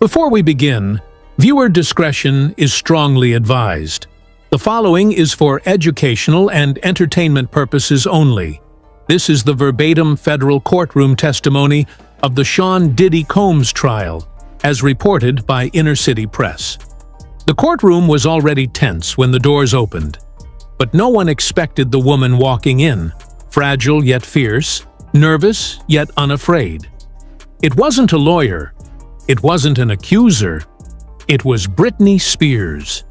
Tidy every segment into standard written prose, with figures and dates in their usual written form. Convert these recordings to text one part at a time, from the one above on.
Before we begin, viewer discretion is strongly advised. The following is for educational and entertainment purposes only. This is the verbatim federal courtroom testimony of the Sean Diddy Combs trial, as reported by Inner City Press. The courtroom was already tense when the doors opened, but no one expected the woman walking in, fragile yet fierce, nervous yet unafraid. It wasn't a lawyer, it wasn't an accuser, it was Britney Spears.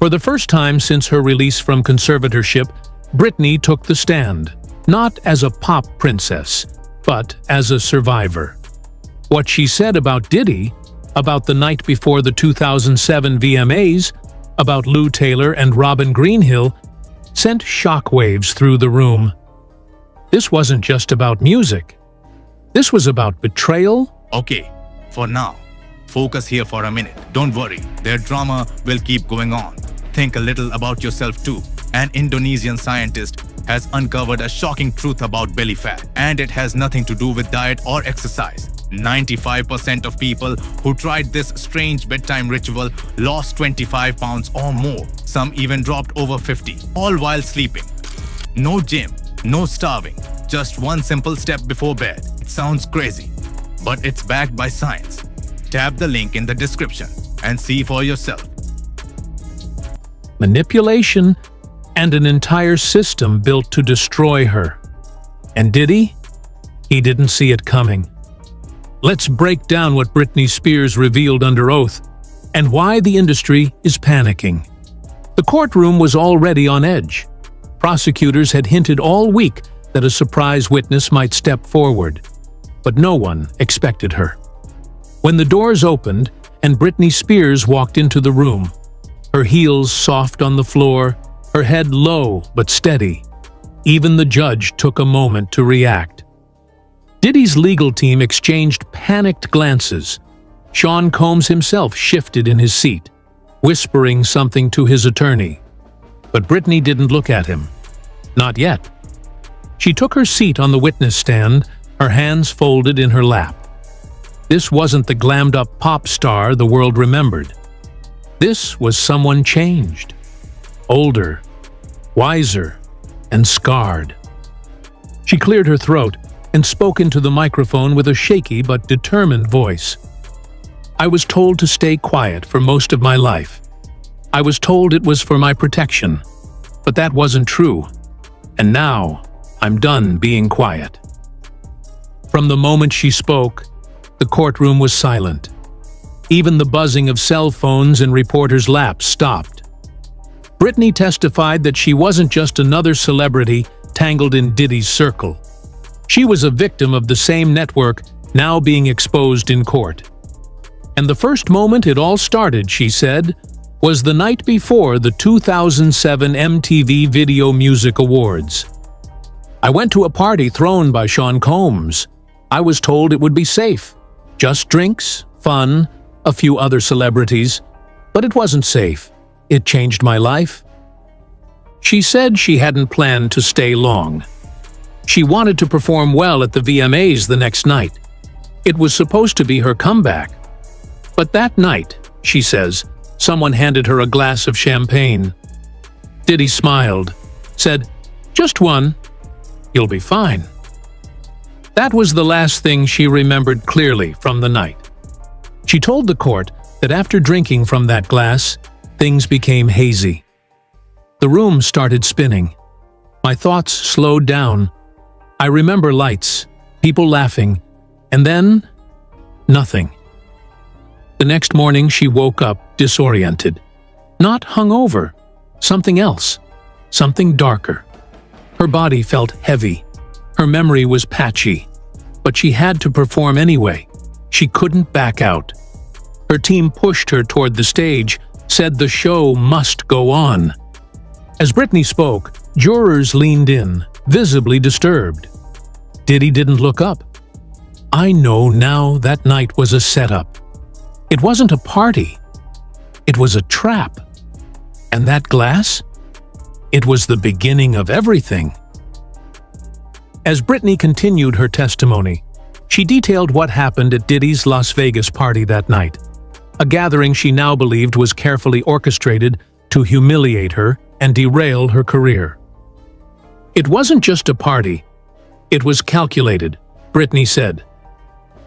For the first time since her release from conservatorship, Britney took the stand, not as a pop princess, but as a survivor. What she said about Diddy, about the night before the 2007 VMAs, about Lou Taylor and Robin Greenhill, sent shockwaves through the room. This wasn't just about music. This was about betrayal. Okay, for now, focus here for a minute. Don't worry, their drama will keep going on. Think a little about yourself too. An Indonesian scientist has uncovered a shocking truth about belly fat, and it has nothing to do with diet or exercise. 95% of people who tried this strange bedtime ritual lost 25 pounds or more. Some even dropped over 50, all while sleeping. No gym, no starving, just one simple step before bed. It sounds crazy, but it's backed by science. Tap the link in the description and see for yourself. Manipulation and an entire system built to destroy her. And Diddy? He didn't see it coming. Let's break down what Britney Spears revealed under oath and why the industry is panicking. The courtroom was already on edge. Prosecutors had hinted all week that a surprise witness might step forward, but no one expected her. When the doors opened and Britney Spears walked into the room, her heels soft on the floor, her head low but steady, even the judge took a moment to react. Diddy's legal team exchanged panicked glances. Sean Combs himself shifted in his seat, whispering something to his attorney. But Britney didn't look at him. Not yet. She took her seat on the witness stand, her hands folded in her lap. This wasn't the glammed-up pop star the world remembered. This was someone changed. Older, wiser, and scarred. She cleared her throat and spoke into the microphone with a shaky but determined voice. I was told to stay quiet for most of my life. I was told it was for my protection, but that wasn't true. And now, I'm done being quiet. From the moment she spoke, the courtroom was silent. Even the buzzing of cell phones in reporters' laps stopped. Britney testified that she wasn't just another celebrity tangled in Diddy's circle. She was a victim of the same network now being exposed in court. And the first moment it all started, she said, was the night before the 2007 MTV Video Music Awards. I went to a party thrown by Sean Combs. I was told it would be safe. Just drinks, fun, a few other celebrities. But it wasn't safe. It changed my life. She said she hadn't planned to stay long. She wanted to perform well at the VMAs the next night. It was supposed to be her comeback. But that night, she says, someone handed her a glass of champagne. Diddy smiled, said, "Just one. You'll be fine." That was the last thing she remembered clearly from the night. She told the court that after drinking from that glass, things became hazy. The room started spinning. My thoughts slowed down. I remember lights, people laughing, and then nothing. The next morning she woke up disoriented. Not hungover, something else, something darker. Her body felt heavy. Her memory was patchy. But she had to perform anyway. She couldn't back out. Her team pushed her toward the stage, said the show must go on. As Britney spoke, jurors leaned in, visibly disturbed. Diddy didn't look up. I know now that night was a setup. It wasn't a party. It was a trap. And that glass? It was the beginning of everything. As Britney continued her testimony, she detailed what happened at Diddy's Las Vegas party that night. a gathering she now believed was carefully orchestrated to humiliate her and derail her career. "It wasn't just a party. It was calculated," Britney said.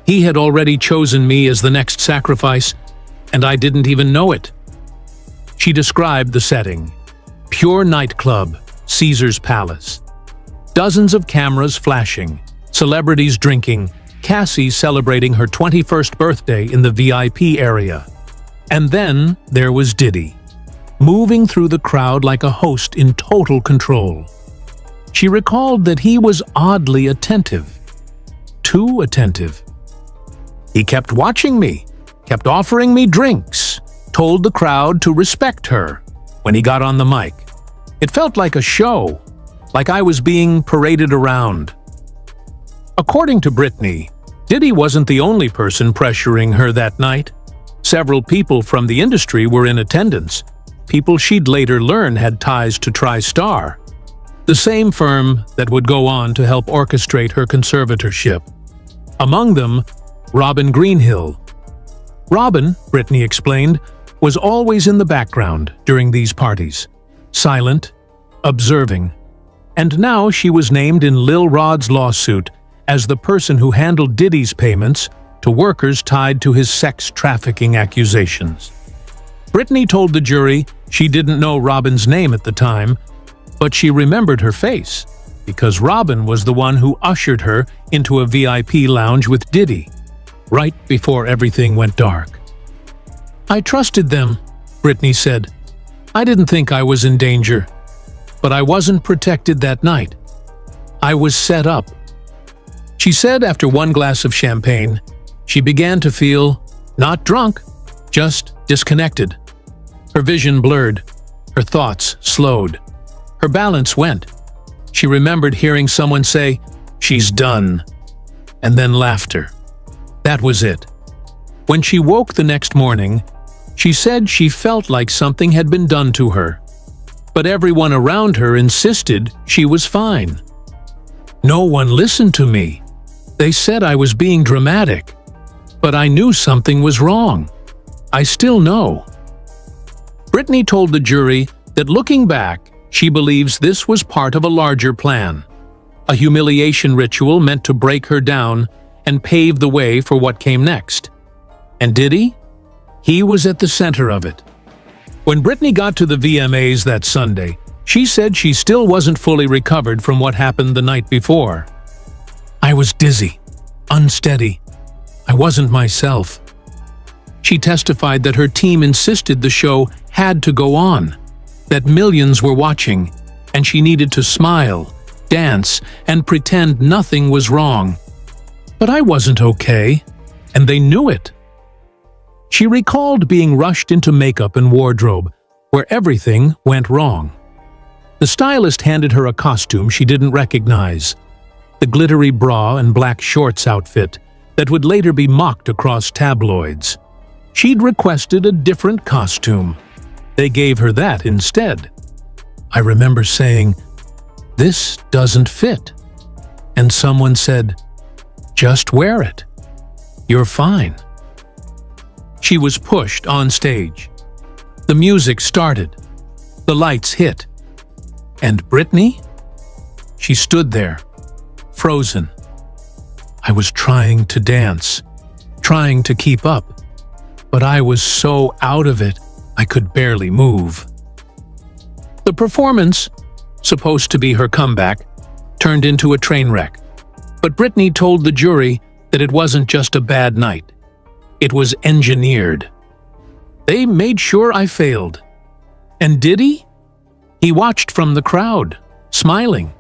"He had already chosen me as the next sacrifice, and I didn't even know it." She described the setting. Pure nightclub, Caesar's Palace. Dozens of cameras flashing, celebrities drinking, Cassie celebrating her 21st birthday in the VIP area. And then there was Diddy, moving through the crowd like a host in total control. She recalled that he was oddly attentive. Too attentive. He kept watching me, kept offering me drinks, told the crowd to respect her when he got on the mic. It felt like a show, like I was being paraded around. According to Britney, Diddy wasn't the only person pressuring her that night. Several people from the industry were in attendance, people she'd later learn had ties to TriStar, the same firm that would go on to help orchestrate her conservatorship. Among them, Robin Greenhill. Robin, Britney explained, was always in the background during these parties, silent, observing. And now she was named in Lil Rod's lawsuit as the person who handled Diddy's payments to workers tied to his sex trafficking accusations. Britney told the jury she didn't know Robin's name at the time, but she remembered her face because Robin was the one who ushered her into a VIP lounge with Diddy, right before everything went dark. "I trusted them," Britney said. "I didn't think I was in danger, but I wasn't protected that night. I was set up." She said after one glass of champagne, she began to feel not drunk, just disconnected. Her vision blurred, her thoughts slowed, her balance went. She remembered hearing someone say, "She's done," and then laughter. That was it. When she woke the next morning, she said she felt like something had been done to her. But everyone around her insisted she was fine. "No one listened to me. They said I was being dramatic. But I knew something was wrong. I still know." Britney told the jury that looking back, she believes this was part of a larger plan. A humiliation ritual meant to break her down and pave the way for what came next. And Diddy? He was at the center of it. When Britney got to the VMAs that Sunday, she said she still wasn't fully recovered from what happened the night before. "I was dizzy, unsteady. I wasn't myself." She testified that her team insisted the show had to go on, that millions were watching, and she needed to smile, dance, and pretend nothing was wrong. "But I wasn't okay, and they knew it." She recalled being rushed into makeup and wardrobe, where everything went wrong. The stylist handed her a costume she didn't recognize, the glittery bra and black shorts outfit that would later be mocked across tabloids. She'd requested a different costume. They gave her that instead. I remember saying, "This doesn't fit." And someone said, "Just wear it. You're fine." She was pushed on stage. The music started. The lights hit. And Britney? She stood there, frozen. I was trying to dance, trying to keep up, but I was so out of it, I could barely move. The performance, supposed to be her comeback, turned into a train wreck. But Britney told the jury that it wasn't just a bad night. It was engineered. They made sure I failed. And Diddy? He watched from the crowd, smiling.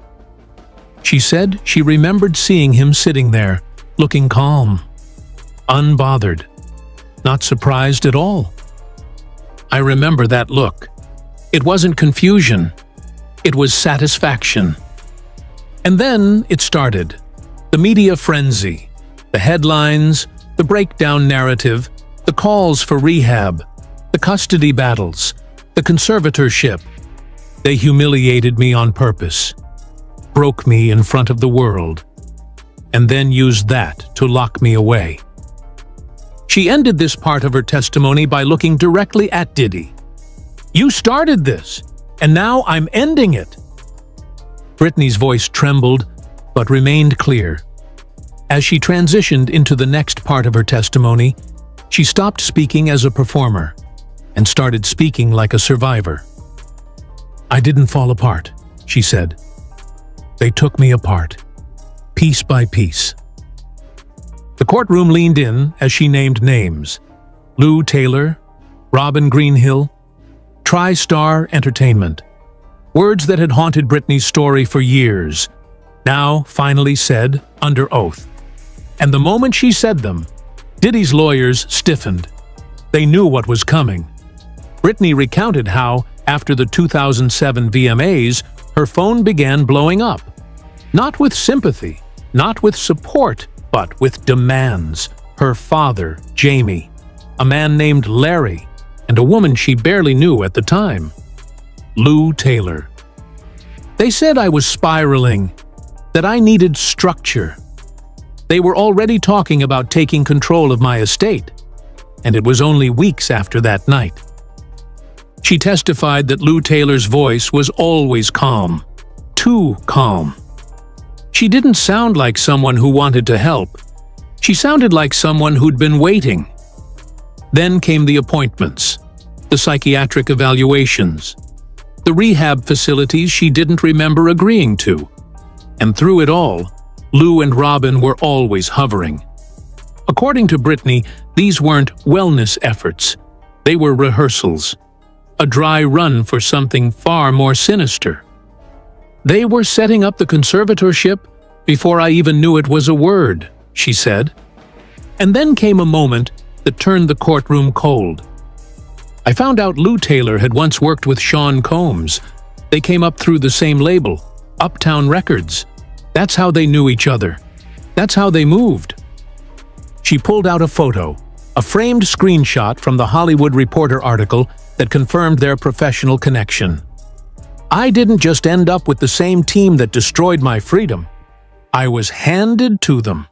She said she remembered seeing him sitting there, looking calm, unbothered, not surprised at all. I remember that look. It wasn't confusion. It was satisfaction. And then it started. The media frenzy, the headlines, the breakdown narrative, the calls for rehab, the custody battles, the conservatorship. They humiliated me on purpose, broke me in front of the world, and then used that to lock me away. She ended this part of her testimony by looking directly at Diddy. "You started this, and now I'm ending it." Britney's voice trembled, but remained clear. As she transitioned into the next part of her testimony, she stopped speaking as a performer and started speaking like a survivor. "I didn't fall apart," she said. "They took me apart, piece by piece." The courtroom leaned in as she named names: Lou Taylor, Robin Greenhill, TriStar Entertainment. Words that had haunted Britney's story for years, now finally said under oath. And the moment she said them, Diddy's lawyers stiffened. They knew what was coming. Britney recounted how, after the 2007 VMAs, her phone began blowing up. Not with sympathy, not with support, but with demands. Her father, Jamie, a man named Larry, and a woman she barely knew at the time, Lou Taylor. They said I was spiraling, that I needed structure. They were already talking about taking control of my estate, and it was only weeks after that night. She testified that Lou Taylor's voice was always calm, too calm. She didn't sound like someone who wanted to help. She sounded like someone who'd been waiting. Then came the appointments, the psychiatric evaluations, the rehab facilities she didn't remember agreeing to. And through it all, Lou and Robin were always hovering. According to Britney, these weren't wellness efforts. They were rehearsals, a dry run for something far more sinister. They were setting up the conservatorship before I even knew it was a word, she said. And then came a moment that turned the courtroom cold. I found out Lou Taylor had once worked with Sean Combs. They came up through the same label, Uptown Records. That's how they knew each other. That's how they moved. She pulled out a photo, a framed screenshot from the Hollywood Reporter article that confirmed their professional connection. I didn't just end up with the same team that destroyed my freedom. I was handed to them.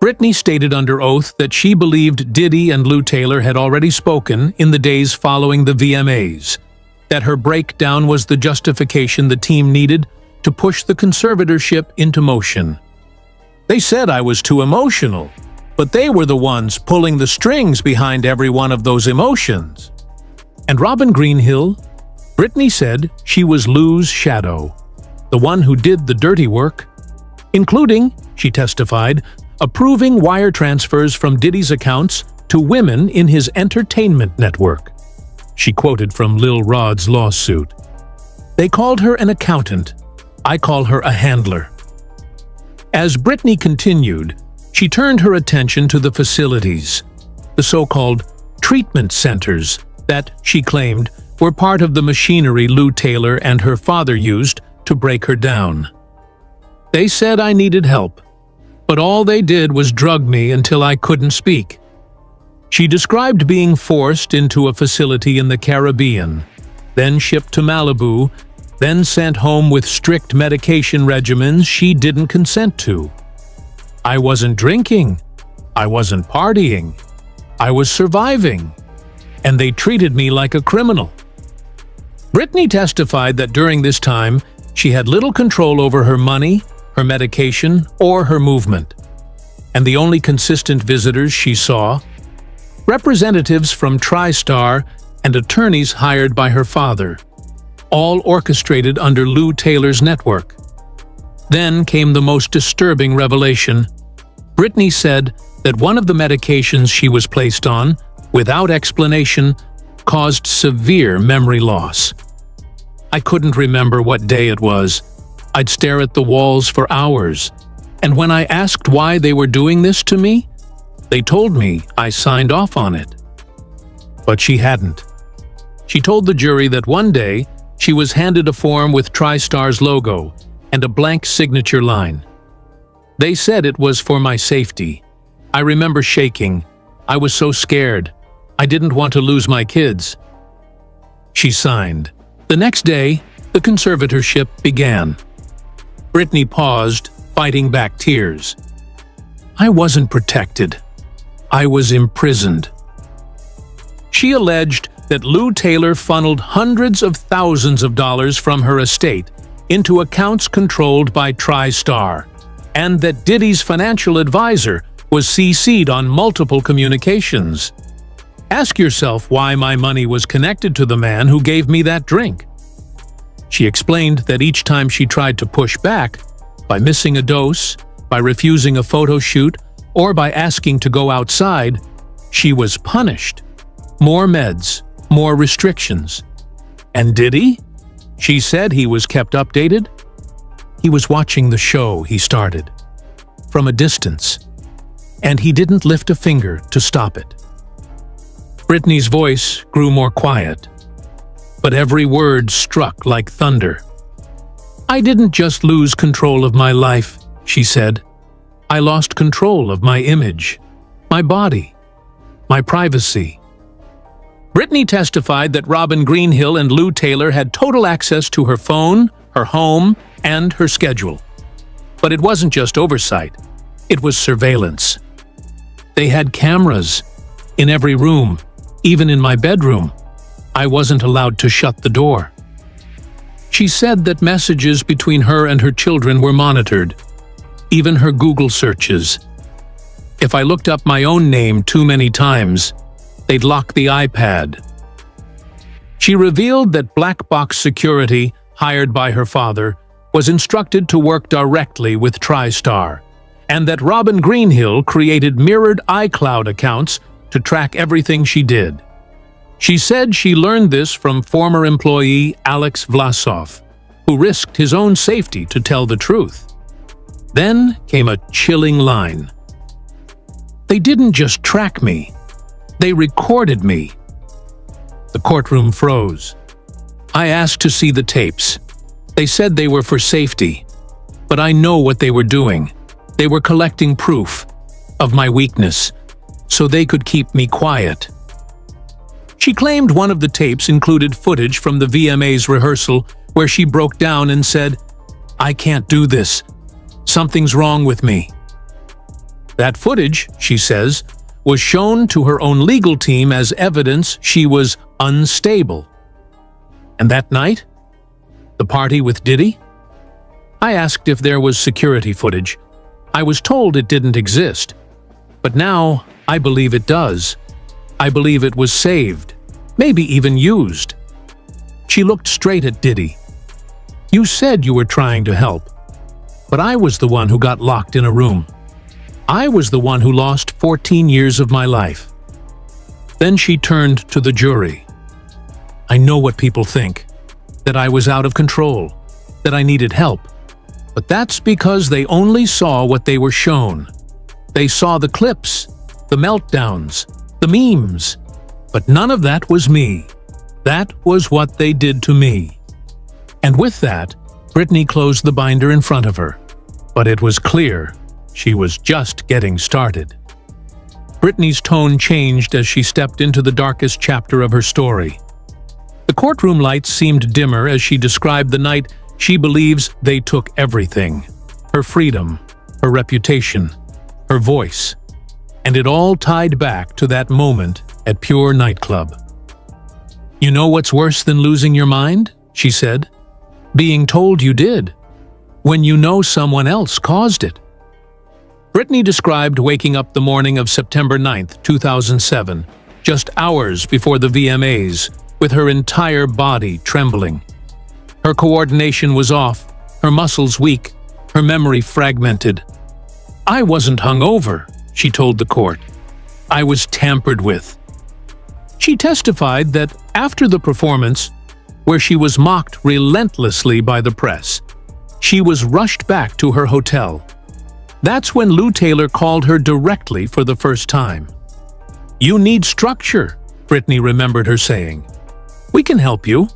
Britney stated under oath that she believed Diddy and Lou Taylor had already spoken in the days following the VMAs, that her breakdown was the justification the team needed to push the conservatorship into motion. They said I was too emotional, but they were the ones pulling the strings behind every one of those emotions. And Robin Greenhill, Britney said she was Lou's shadow, the one who did the dirty work, including, she testified, approving wire transfers from Diddy's accounts to women in his entertainment network. She quoted from Lil Rod's lawsuit. They called her an accountant. I call her a handler. As Britney continued, she turned her attention to the facilities, the so-called treatment centers that, she claimed, were part of the machinery Lou Taylor and her father used to break her down. They said I needed help, but all they did was drug me until I couldn't speak. She described being forced into a facility in the Caribbean, then shipped to Malibu, then sent home with strict medication regimens she didn't consent to. I wasn't drinking. I wasn't partying. I was surviving. And they treated me like a criminal. Britney testified that during this time, she had little control over her money, her medication, or her movement. And the only consistent visitors she saw, representatives from TriStar and attorneys hired by her father, all orchestrated under Lou Taylor's network. Then came the most disturbing revelation. Britney said that one of the medications she was placed on, without explanation, caused severe memory loss. I couldn't remember what day it was. I'd stare at the walls for hours, and when I asked why they were doing this to me, they told me I signed off on it. But she hadn't. She told the jury that one day she was handed a form with TriStar's logo and a blank signature line. They said it was for my safety. I remember shaking. I was so scared. I didn't want to lose my kids. She signed. The next day, the conservatorship began. Britney paused, fighting back tears. I wasn't protected. I was imprisoned. She alleged that Lou Taylor funneled hundreds of thousands of dollars from her estate into accounts controlled by TriStar, and that Diddy's financial advisor was CC'd on multiple communications. Ask yourself why my money was connected to the man who gave me that drink. She explained that each time she tried to push back, by missing a dose, by refusing a photo shoot, or by asking to go outside, she was punished. More meds, more restrictions. And Diddy? She said he was kept updated. He was watching the show he started, from a distance, and he didn't lift a finger to stop it. Britney's voice grew more quiet, but every word struck like thunder. I didn't just lose control of my life, she said. I lost control of my image, my body, my privacy. Britney testified that Robin Greenhill and Lou Taylor had total access to her phone, her home, and her schedule. But it wasn't just oversight, it was surveillance. They had cameras in every room, even in my bedroom. I wasn't allowed to shut the door. She said that messages between her and her children were monitored, even her Google searches. If I looked up my own name too many times, they'd lock the iPad. She revealed that black box security, hired by her father, was instructed to work directly with TriStar, and that Robin Greenhill created mirrored iCloud accounts to track everything she did. She said she learned this from former employee Alex Vlasov, who risked his own safety to tell the truth. Then came a chilling line. They didn't just track me, they recorded me. The courtroom froze. I asked to see the tapes. They said they were for safety, but I know what they were doing. They were collecting proof of my weakness, so they could keep me quiet. She claimed one of the tapes included footage from the VMA's rehearsal where she broke down and said, "I can't do this. Something's wrong with me." That footage, she says, was shown to her own legal team as evidence she was unstable. And that night, the party with Diddy? I asked if there was security footage. I was told it didn't exist. But now, I believe it does. I believe it was saved, maybe even used. She looked straight at Diddy. You said you were trying to help, but I was the one who got locked in a room. I was the one who lost 14 years of my life. Then she turned to the jury. I know what people think, that I was out of control, that I needed help. But that's because they only saw what they were shown. They saw the clips, the meltdowns, the memes. But none of that was me. That was what they did to me. And with that, Britney closed the binder in front of her. But it was clear she was just getting started. Britney's tone changed as she stepped into the darkest chapter of her story. The courtroom lights seemed dimmer as she described the night she believes they took everything. Her freedom, her reputation, her voice. And it all tied back to that moment at Pure nightclub. You know what's worse than losing your mind? She said. Being told you did, when you know someone else caused it. Britney described waking up the morning of September 9, 2007, just hours before the VMAs, with her entire body trembling. Her coordination was off, her muscles weak, her memory fragmented. I wasn't hungover, she told the court. I was tampered with. She testified that after the performance, where she was mocked relentlessly by the press, she was rushed back to her hotel. That's when Lou Taylor called her directly for the first time. You need structure, Britney remembered her saying. We can help you.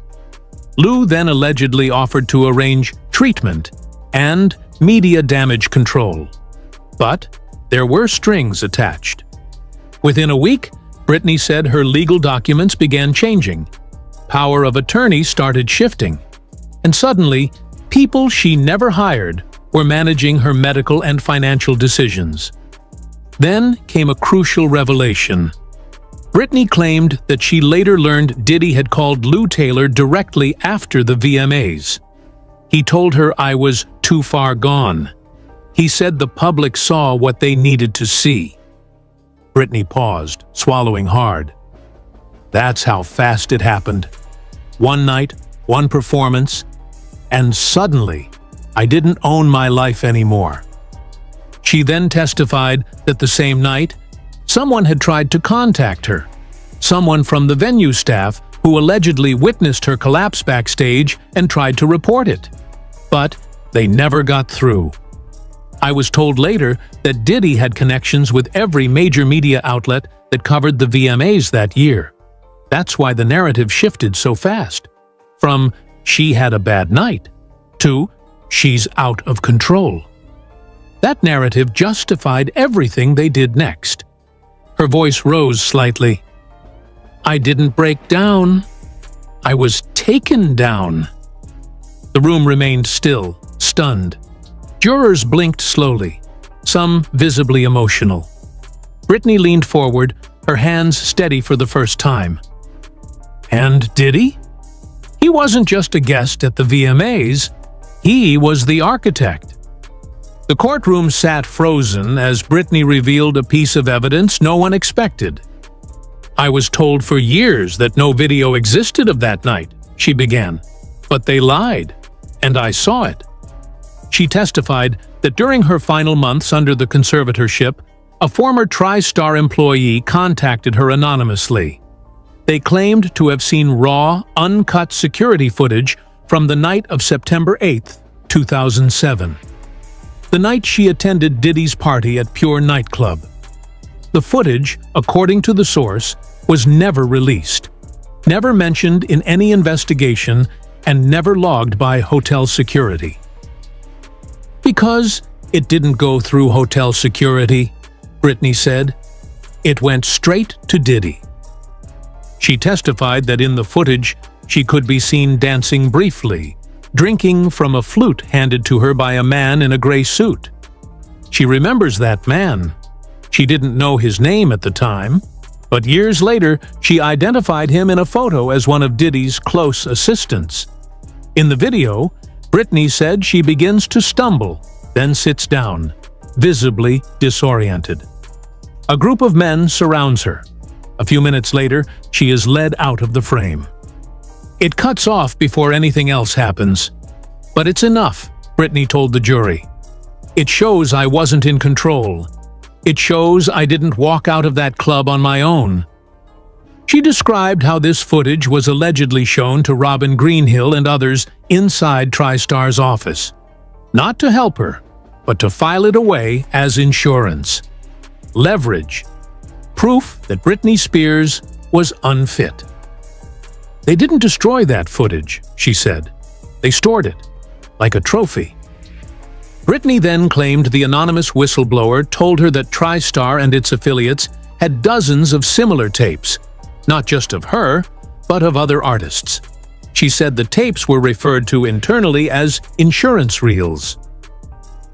Lou then allegedly offered to arrange treatment and media damage control. But there were strings attached. Within a week, Britney said her legal documents began changing. Power of attorney started shifting. And suddenly, people she never hired were managing her medical and financial decisions. Then came a crucial revelation. Britney claimed that she later learned Diddy had called Lou Taylor directly after the VMAs. He told her I was too far gone. He said the public saw what they needed to see. Britney paused, swallowing hard. That's how fast it happened. One night, one performance, and suddenly, I didn't own my life anymore. She then testified that the same night, someone had tried to contact her. Someone from the venue staff who allegedly witnessed her collapse backstage and tried to report it. But they never got through. I was told later that Diddy had connections with every major media outlet that covered the VMAs that year. That's why the narrative shifted so fast. From "she had a bad night" to "she's out of control." That narrative justified everything they did next. Her voice rose slightly. I didn't break down. I was taken down. The room remained still, stunned. Jurors blinked slowly, some visibly emotional. Britney leaned forward, her hands steady for the first time. And Diddy? He wasn't just a guest at the VMAs, he was the architect. The courtroom sat frozen as Britney revealed a piece of evidence no one expected. I was told for years that no video existed of that night, she began. But they lied, and I saw it. She testified that during her final months under the conservatorship, a former TriStar employee contacted her anonymously. They claimed to have seen raw, uncut security footage from the night of September 8, 2007. The night she attended Diddy's party at Pure nightclub. The footage, according to the source, was never released, never mentioned in any investigation, and never logged by hotel security. Because it didn't go through hotel security, Britney said. It went straight to Diddy. She testified that in the footage, she could be seen dancing briefly, drinking from a flute handed to her by a man in a gray suit. She remembers that man. She didn't know his name at the time, but years later, she identified him in a photo as one of Diddy's close assistants. In the video, Britney said she begins to stumble, then sits down, visibly disoriented. A group of men surrounds her. A few minutes later, she is led out of the frame. It cuts off before anything else happens. But it's enough, Britney told the jury. It shows I wasn't in control. It shows I didn't walk out of that club on my own. She described how this footage was allegedly shown to Robin Greenhill and others inside TriStar's office. Not to help her, but to file it away as insurance. Leverage. Proof that Britney Spears was unfit. They didn't destroy that footage, she said. They stored it, like a trophy. Britney then claimed the anonymous whistleblower told her that TriStar and its affiliates had dozens of similar tapes, not just of her, but of other artists. She said the tapes were referred to internally as insurance reels.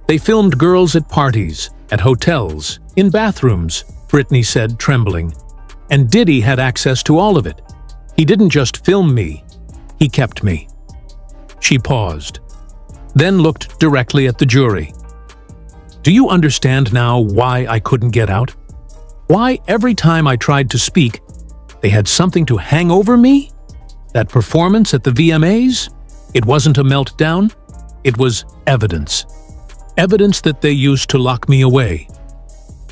They filmed girls at parties, at hotels, in bathrooms, Britney said, trembling. And Diddy had access to all of it. He didn't just film me, he kept me. She paused, then looked directly at the jury. Do you understand now why I couldn't get out? Why every time I tried to speak, they had something to hang over me? That performance at the VMAs? It wasn't a meltdown. It was evidence. Evidence that they used to lock me away.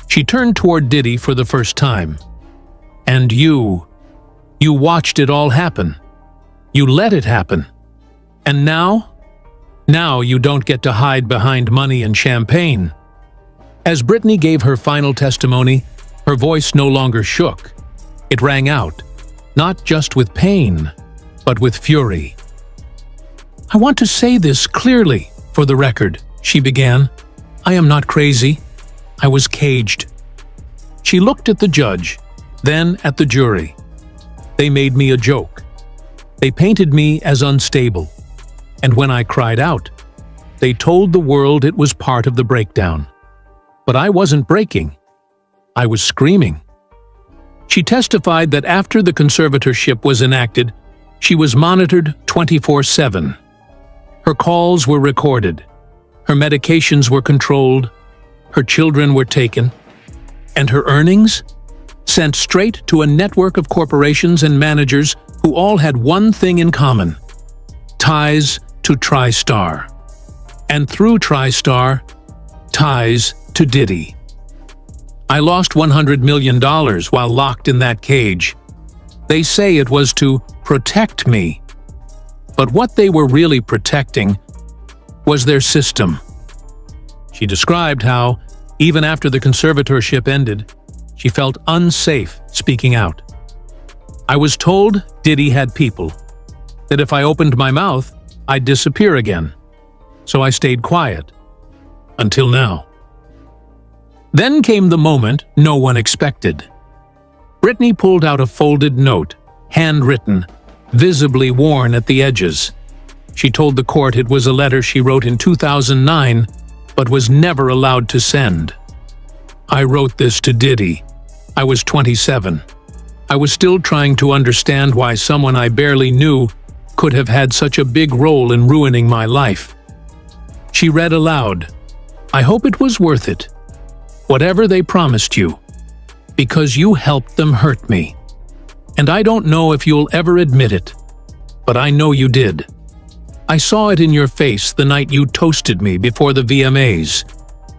She turned toward Diddy for the first time. And you watched it all happen. You let it happen. And now you don't get to hide behind money and champagne. As Britney gave her final testimony, her voice no longer shook. It rang out, not just with pain, but with fury. I want to say this clearly, for the record, she began. I am not crazy. I was caged. She looked at the judge, then at the jury. They made me a joke. They painted me as unstable. And when I cried out, they told the world it was part of the breakdown. But I wasn't breaking. I was screaming. She testified that after the conservatorship was enacted, she was monitored 24/7. Her calls were recorded, her medications were controlled, her children were taken, and her earnings sent straight to a network of corporations and managers who all had one thing in common: ties to TriStar. And through TriStar, ties to Diddy. I lost $100 million while locked in that cage. They say it was to protect me. But what they were really protecting was their system. She described how, even after the conservatorship ended, she felt unsafe speaking out. I was told Diddy had people, that if I opened my mouth, I'd disappear again. So I stayed quiet. Until now. Then came the moment no one expected. Britney pulled out a folded note, handwritten, visibly worn at the edges. She told the court it was a letter she wrote in 2009, but was never allowed to send. I wrote this to Diddy. I was 27. I was still trying to understand why someone I barely knew could have had such a big role in ruining my life. She read aloud, "I hope it was worth it. Whatever they promised you, because you helped them hurt me. And I don't know if you'll ever admit it, but I know you did. I saw it in your face the night you toasted me before the VMAs.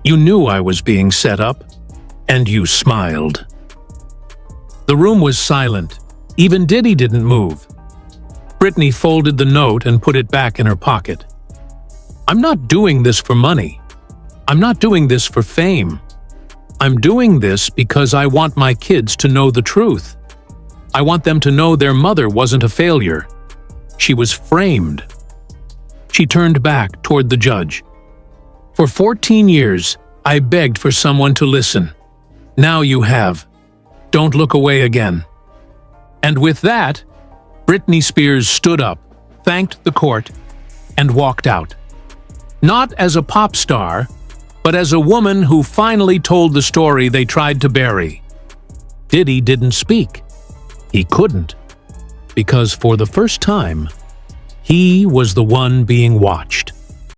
You knew I was being set up, and you smiled." The room was silent. Even Diddy didn't move. Britney folded the note and put it back in her pocket. "I'm not doing this for money. I'm not doing this for fame. I'm doing this because I want my kids to know the truth. I want them to know their mother wasn't a failure. She was framed." She turned back toward the judge. "For 14 years, I begged for someone to listen. Now you have. Don't look away again." And with that, Britney Spears stood up, thanked the court, and walked out. Not as a pop star, but as a woman who finally told the story they tried to bury. Diddy didn't speak. He couldn't, because for the first time, he was the one being watched.